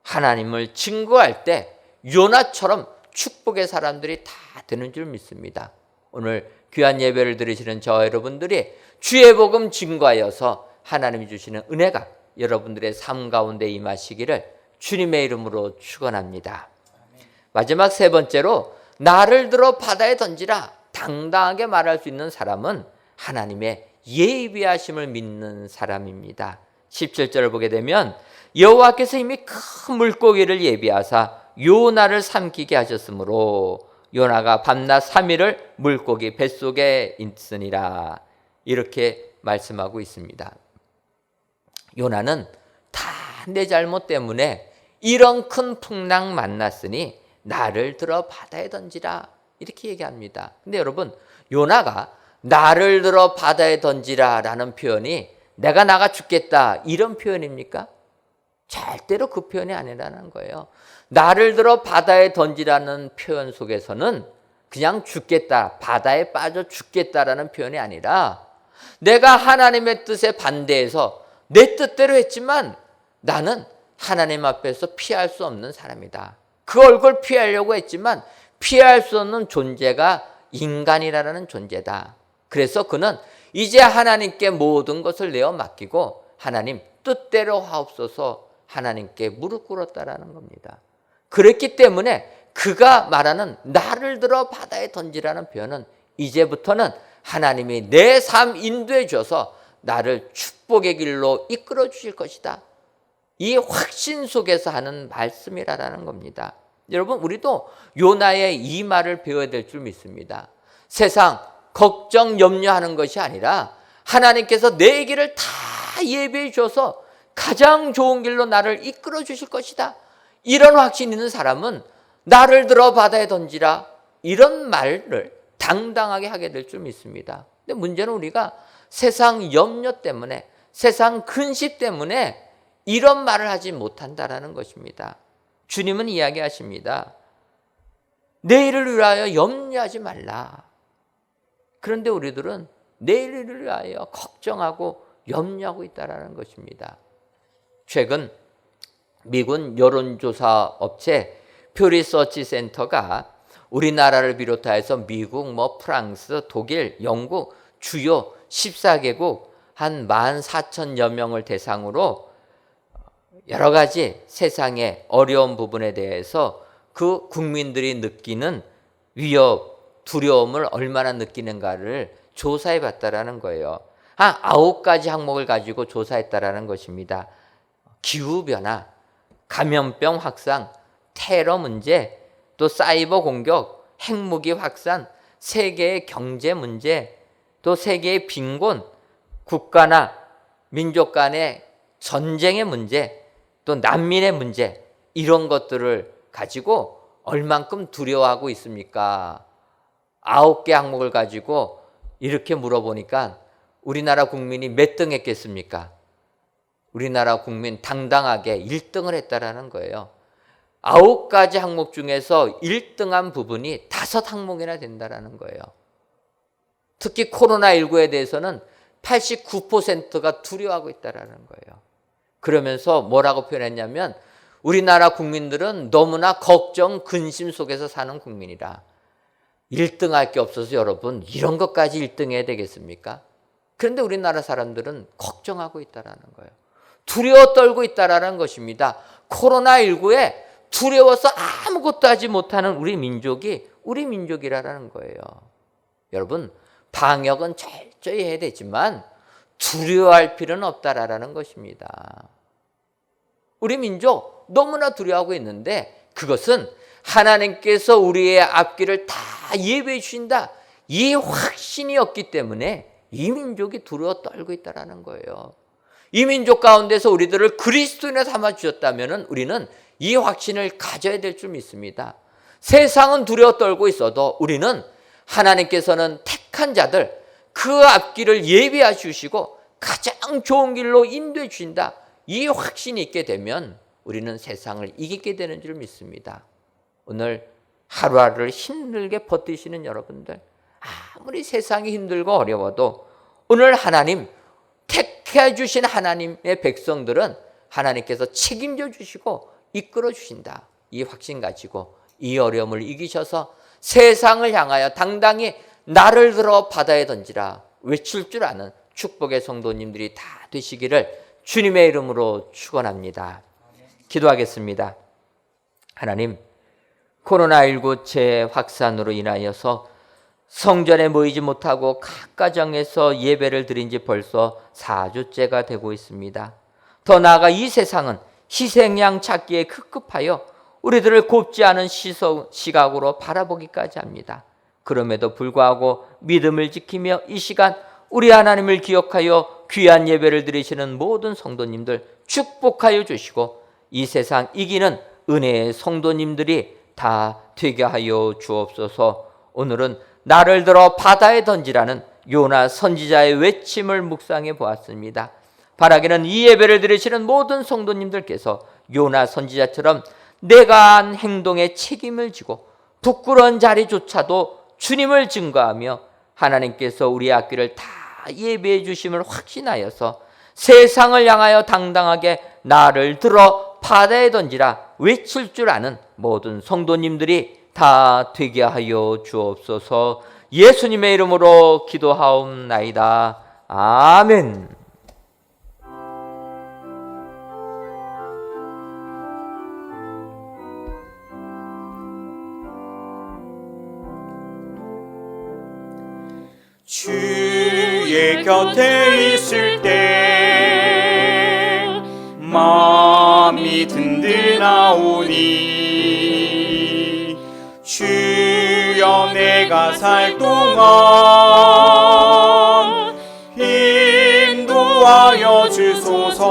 하나님을 증거할 때 요나처럼 축복의 사람들이 다 되는 줄 믿습니다. 오늘 귀한 예배를 드리시는 저 여러분들이 주의 복음 증거하여서 하나님이 주시는 은혜가 여러분들의 삶 가운데 임하시기를 주님의 이름으로 축원합니다. 마지막 세 번째로 나를 들어 바다에 던지라 당당하게 말할 수 있는 사람은 하나님의 예비하심을 믿는 사람입니다. 17절을 보게 되면 여호와께서 이미 큰 물고기를 예비하사 요나를 삼키게 하셨으므로 요나가 밤낮 3일을 물고기 뱃속에 있으니라 이렇게 말씀하고 있습니다. 요나는 다 내 잘못 때문에 이런 큰 풍랑 만났으니 나를 들어 바다에 던지라 이렇게 얘기합니다. 근데 여러분, 요나가 나를 들어 바다에 던지라 라는 표현이 내가 나가 죽겠다 이런 표현입니까? 절대로 그 표현이 아니라는 거예요. 나를 들어 바다에 던지라는 표현 속에서는 그냥 죽겠다, 바다에 빠져 죽겠다라는 표현이 아니라 내가 하나님의 뜻에 반대해서 내 뜻대로 했지만 나는 하나님 앞에서 피할 수 없는 사람이다. 그 얼굴 피하려고 했지만 피할 수 없는 존재가 인간이라는 존재다. 그래서 그는 이제 하나님께 모든 것을 내어 맡기고 하나님 뜻대로 하옵소서 하나님께 무릎 꿇었다라는 겁니다. 그랬기 때문에 그가 말하는 나를 들어 바다에 던지라는 표현은 이제부터는 하나님이 내 삶 인도해 줘서 나를 축복의 길로 이끌어 주실 것이다. 이 확신 속에서 하는 말씀이라는 겁니다. 여러분, 우리도 요나의 이 말을 배워야 될 줄 믿습니다. 세상 걱정 염려하는 것이 아니라 하나님께서 내 길을 다 예비해 줘서 가장 좋은 길로 나를 이끌어 주실 것이다. 이런 확신 있는 사람은 나를 들어 바다에 던지라 이런 말을 당당하게 하게 될 줄 믿습니다. 근데 문제는 우리가 세상 염려 때문에 세상 근심 때문에 이런 말을 하지 못한다라는 것입니다. 주님은 이야기하십니다. 내일을 위하여 염려하지 말라. 그런데 우리들은 내일을 위하여 걱정하고 염려하고 있다는 것입니다. 최근 미군 여론조사 업체 퓨리서치 센터가 우리나라를 비롯해서 미국, 프랑스, 독일, 영국 주요 14개국 한 14,000여 명을 대상으로 여러 가지 세상의 어려운 부분에 대해서 그 국민들이 느끼는 위협, 두려움을 얼마나 느끼는가를 조사해 봤다라는 거예요. 한 9가지 항목을 가지고 조사했다라는 것입니다. 기후변화, 감염병 확산, 테러 문제, 또 사이버 공격, 핵무기 확산, 세계의 경제 문제, 또 세계의 빈곤, 국가나 민족 간의 전쟁의 문제, 또 난민의 문제, 이런 것들을 가지고 얼만큼 두려워하고 있습니까? 9개 항목을 가지고 이렇게 물어보니까 우리나라 국민이 몇 등 했겠습니까? 우리나라 국민 당당하게 1등을 했다라는 거예요. 9가지 항목 중에서 1등한 부분이 5항목이나 된다라는 거예요. 특히 코로나19에 대해서는 89%가 두려워하고 있다라는 거예요. 그러면서 뭐라고 표현했냐면 우리나라 국민들은 너무나 걱정, 근심 속에서 사는 국민이라 1등할 게 없어서 여러분 이런 것까지 1등해야 되겠습니까? 그런데 우리나라 사람들은 걱정하고 있다라는 거예요. 두려워 떨고 있다라는 것입니다. 코로나19에 두려워서 아무것도 하지 못하는 우리 민족이 우리 민족이라는 거예요. 여러분, 방역은 철저히 해야 되지만 두려워할 필요는 없다라는 것입니다. 우리 민족 너무나 두려워하고 있는데 그것은 하나님께서 우리의 앞길을 다 예배해 주신다. 이 확신이 없기 때문에 이 민족이 두려워 떨고 있다라는 거예요. 이 민족 가운데서 우리들을 그리스도인으로 삼아 주셨다면 우리는 이 확신을 가져야 될 줄 믿습니다. 세상은 두려워 떨고 있어도 우리는 하나님께서는 택한 자들 그 앞길을 예비해 주시고 가장 좋은 길로 인도해 주신다. 이 확신이 있게 되면 우리는 세상을 이기게 되는 줄 믿습니다. 오늘 하루하루를 힘들게 버티시는 여러분들, 아무리 세상이 힘들고 어려워도 오늘 하나님 택해 주신 하나님의 백성들은 하나님께서 책임져 주시고 이끌어 주신다. 이 확신 가지고 이 어려움을 이기셔서 세상을 향하여 당당히 나를 들어 바다에 던지라 외칠 줄 아는 축복의 성도님들이 다 되시기를 주님의 이름으로 축원합니다. 기도하겠습니다. 하나님, 코로나19 재확산으로 인하여서 성전에 모이지 못하고 각 가정에서 예배를 드린 지 벌써 4주째가 되고 있습니다. 더 나아가 이 세상은 희생양 찾기에 급급하여 우리들을 곱지 않은 시각으로 바라보기까지 합니다. 그럼에도 불구하고 믿음을 지키며 이 시간 우리 하나님을 기억하여 귀한 예배를 드리시는 모든 성도님들 축복하여 주시고 이 세상 이기는 은혜의 성도님들이 다 되게 하여 주옵소서. 오늘은 나를 들어 바다에 던지라는 요나 선지자의 외침을 묵상해 보았습니다. 바라기는 이 예배를 드리시는 모든 성도님들께서 요나 선지자처럼 내가 한 행동에 책임을 지고 부끄러운 자리조차도 주님을 증거하며 하나님께서 우리 앞길을 다 예배해 주심을 확신하여서 세상을 향하여 당당하게 나를 들어 바다에 던지라 외칠 줄 아는 모든 성도님들이 다 되게 하여 주옵소서. 예수님의 이름으로 기도하옵나이다. 아멘. 주의 곁에 있을 때 마음이 든든하오니 주여 내가 살 동안 인도하여 주소서.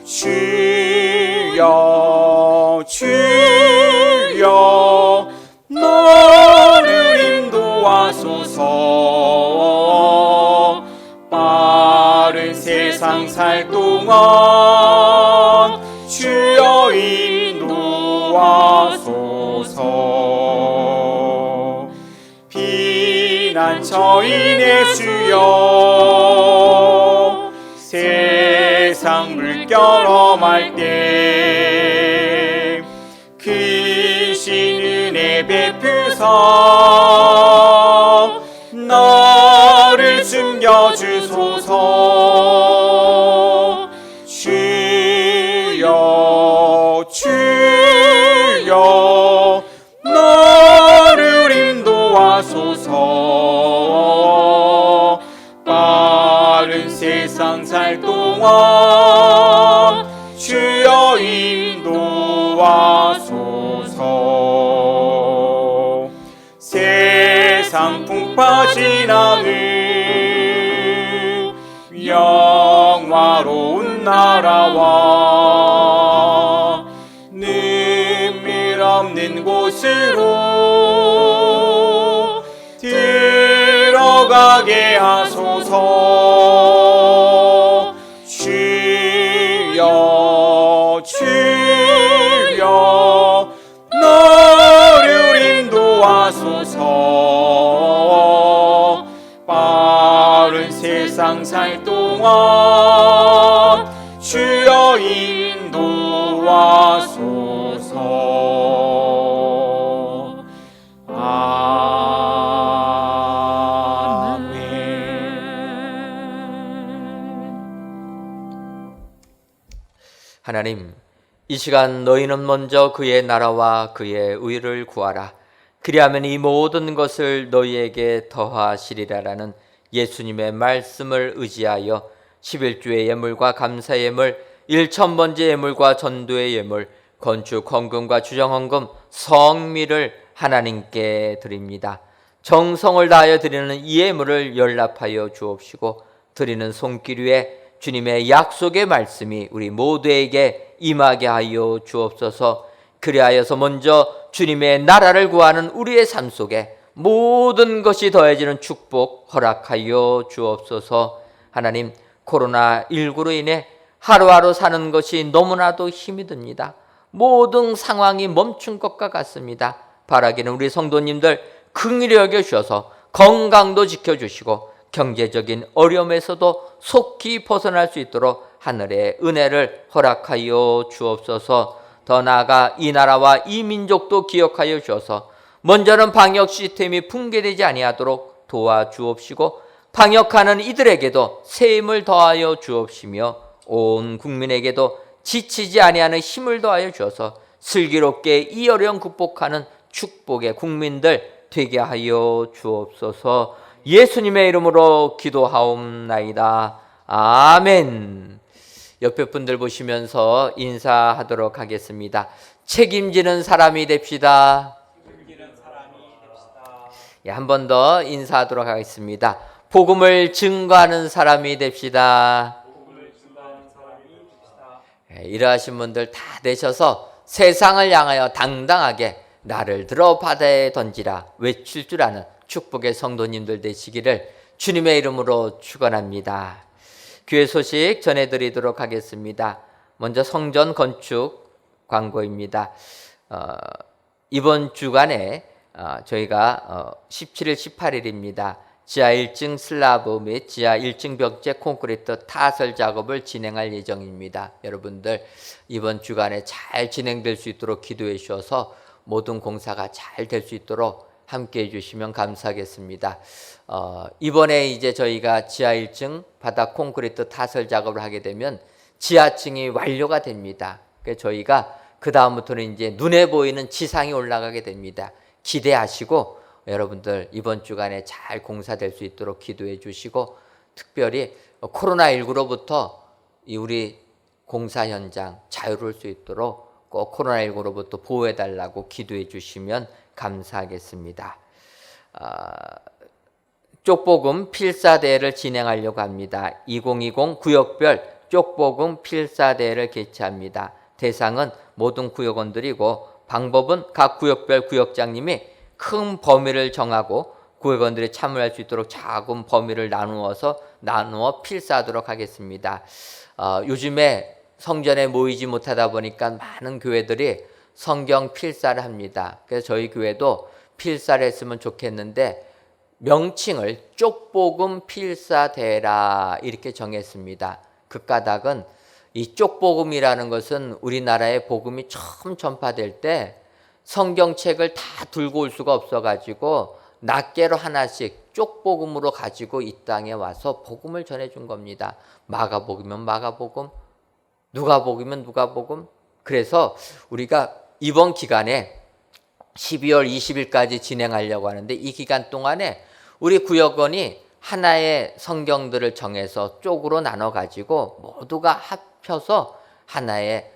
주여 주여 너를 인도하소서. 빠른 세상 살 동안 주여 인도하소서. 피난처인의 주여 세상 물결 험할 때 크신 은혜 베푸사 나를 숨겨주소서. 주여 주여 나를 인도하소서. 빠른 세상 살 동안 주여 인도하소서. 세상 풍파 지나는 영화로운 나라와 눈물 없는 곳으로 들어가게 하소서. 주여 주여 너를 인도하소서. 빠른 세상 살 동안 주여 인도하소서. 하나님, 이 시간 너희는 먼저 그의 나라와 그의 의를 구하라. 그리하면 이 모든 것을 너희에게 더하시리라라는 예수님의 말씀을 의지하여 11주의 예물과 감사 예물, 1000번째 예물과 전도의 예물, 건축 헌금과 주정 헌금, 성미를 하나님께 드립니다. 정성을 다하여 드리는 이 예물을 연락하여 주옵시고 드리는 손길 위에 주님의 약속의 말씀이 우리 모두에게 임하게 하여 주옵소서. 그리하여서 먼저 주님의 나라를 구하는 우리의 삶 속에 모든 것이 더해지는 축복 허락하여 주옵소서. 하나님, 코로나19로 인해 하루하루 사는 것이 너무나도 힘이 듭니다. 모든 상황이 멈춘 것과 같습니다. 바라기는 우리 성도님들 긍휼히 여겨주셔서 건강도 지켜주시고 경제적인 어려움에서도 속히 벗어날 수 있도록 하늘의 은혜를 허락하여 주옵소서. 더 나아가 이 나라와 이 민족도 기억하여 주셔서 먼저는 방역 시스템이 붕괴되지 아니하도록 도와주옵시고 방역하는 이들에게도 새 힘을 더하여 주옵시며 온 국민에게도 지치지 아니하는 힘을 더하여 주어서 슬기롭게 이 어려움 극복하는 축복의 국민들 되게 하여 주옵소서. 예수님의 이름으로 기도하옵나이다. 아멘. 옆에 분들 보시면서 인사하도록 하겠습니다. 책임지는 사람이 됩시다. 한 번 더 인사하도록 하겠습니다. 복음을 증거하는 사람이 됩시다. 이러하신 분들 다 되셔서 세상을 향하여 당당하게 나를 들어 바다에 던지라 외칠 줄 아는 축복의 성도님들 되시기를 주님의 이름으로 축원합니다. 교회 소식 전해드리도록 하겠습니다. 먼저 성전 건축 광고입니다. 이번 주간에 저희가 17일, 18일입니다. 지하 1층 슬라브 및 지하 1층 벽제 콘크리트 타설 작업을 진행할 예정입니다. 여러분들 이번 주간에 잘 진행될 수 있도록 기도해 주셔서 모든 공사가 잘 될 수 있도록 함께 해주시면 감사하겠습니다. 이번에 이제 저희가 지하 1층 바닥 콘크리트 타설 작업을 하게 되면 지하층이 완료가 됩니다. 그래서 저희가 그 다음부터는 이제 눈에 보이는 지상이 올라가게 됩니다. 기대하시고 여러분들 이번 주간에 잘 공사될 수 있도록 기도해 주시고 특별히 코로나19로부터 우리 공사 현장 자유로울 수 있도록 꼭 코로나19로부터 보호해 달라고 기도해 주시면 감사하겠습니다. 쪽복음 필사대회를 진행하려고 합니다. 2020 구역별 쪽복음 필사대회를 개최합니다. 대상은 모든 구역원들이고 방법은 각 구역별 구역장님이 큰 범위를 정하고 구역원들이 참여할 수 있도록 작은 범위를 나누어 필사하도록 하겠습니다. 요즘에 성전에 모이지 못하다 보니까 많은 교회들이 성경 필사를 합니다. 그래서 저희 교회도 필사를 했으면 좋겠는데 명칭을 쪽복음 필사대회라 이렇게 정했습니다. 그 까닭은 이 쪽복음이라는 것은 우리나라에 복음이 처음 전파될 때 성경책을 다 들고 올 수가 없어가지고 낱개로 하나씩 쪽복음으로 가지고 이 땅에 와서 복음을 전해준 겁니다. 마가복음이면 마가복음, 누가복음이면 누가복음. 그래서 우리가 이번 기간에 12월 20일까지 진행하려고 하는데 이 기간 동안에 우리 구역원이 하나의 성경들을 정해서 쪽으로 나눠가지고 모두가 합쳐서 하나의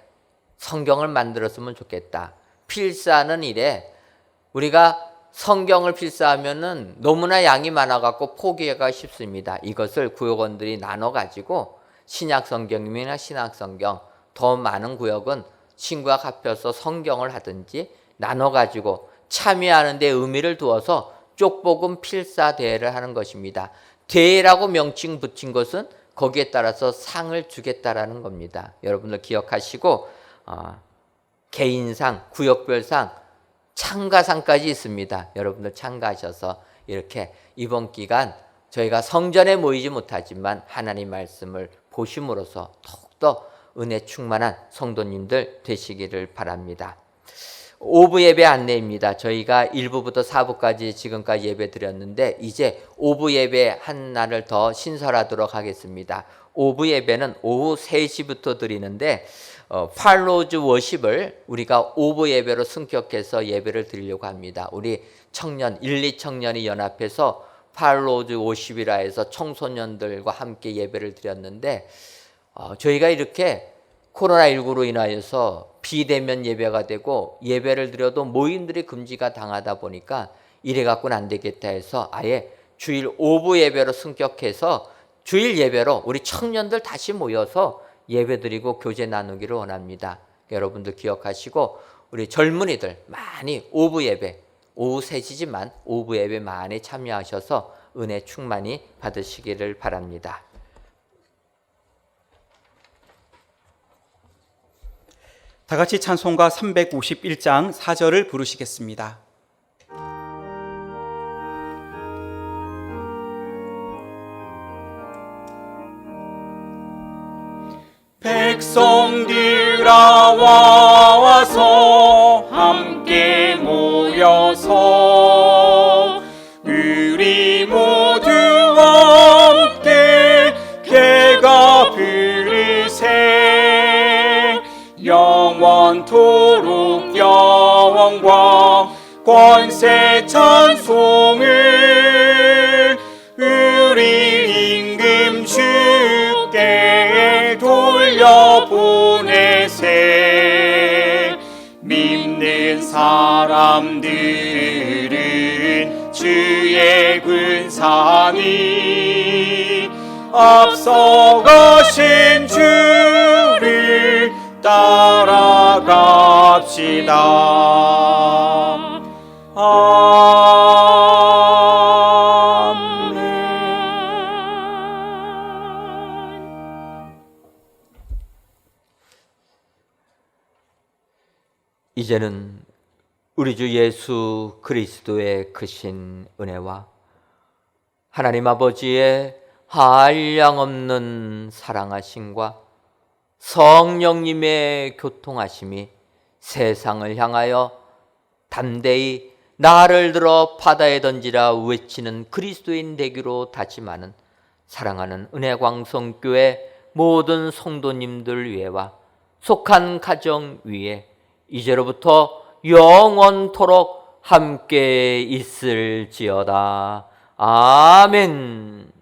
성경을 만들었으면 좋겠다. 필사하는 일에 우리가 성경을 필사하면은 너무나 양이 많아갖고 포기하기가 쉽습니다. 이것을 구역원들이 나눠가지고 신약 성경이나 신학 성경, 더 많은 구역은 친구가 합쳐서 성경을 하든지 나눠가지고 참여하는 데 의미를 두어서 쪽복음 필사 대회를 하는 것입니다. 대회라고 명칭 붙인 것은 거기에 따라서 상을 주겠다라는 겁니다. 여러분들 기억하시고 개인상, 구역별상, 참가상까지 있습니다. 여러분들 참가하셔서 이렇게 이번 기간 저희가 성전에 모이지 못하지만 하나님 말씀을 보심으로써 더욱더 은혜 충만한 성도님들 되시기를 바랍니다. 오부 예배 안내입니다. 저희가 1부부터 4부까지 지금까지 예배 드렸는데 이제 오부 예배 한 날을 더 신설하도록 하겠습니다. 오부 예배는 오후 3시부터 드리는데 팔로즈 워십을 우리가 오부 예배로 승격해서 예배를 드리려고 합니다. 우리 청년, 1, 2청년이 연합해서 팔로즈 워십이라 해서 청소년들과 함께 예배를 드렸는데 저희가 이렇게 코로나19로 인하여서 비대면 예배가 되고 예배를 드려도 모임들이 금지가 당하다 보니까 이래 갖고는 안 되겠다 해서 아예 주일 오부 예배로 승격해서 주일 예배로 우리 청년들 다시 모여서 예배 드리고 교제 나누기를 원합니다. 여러분들 기억하시고 우리 젊은이들 많이 오후 예배, 오후 3시지만 오후 예배 많이 참여하셔서 은혜 충만히 받으시기를 바랍니다. 다 같이 찬송가 351장 4절을 부르시겠습니다. 백성들아 와서 함께 모여서 우리 모두 함께 깨가 부르세 영원토록 영광과 권세 찬송을 우리 임금 주께 돌려보내세 믿는 사람들은 주의 군사니 앞서가신 주를 따라갑시다. 이제는 우리 주 예수 그리스도의 크신 은혜와 하나님 아버지의 한량없는 사랑하심과 성령님의 교통하심이 세상을 향하여 담대히 나를 들어 바다에 던지라 외치는 그리스도인 되기로 다짐하는 사랑하는 은혜광성교회 모든 성도님들 위에와 속한 가정 위에 이제로부터 영원토록 함께 있을지어다. 아멘.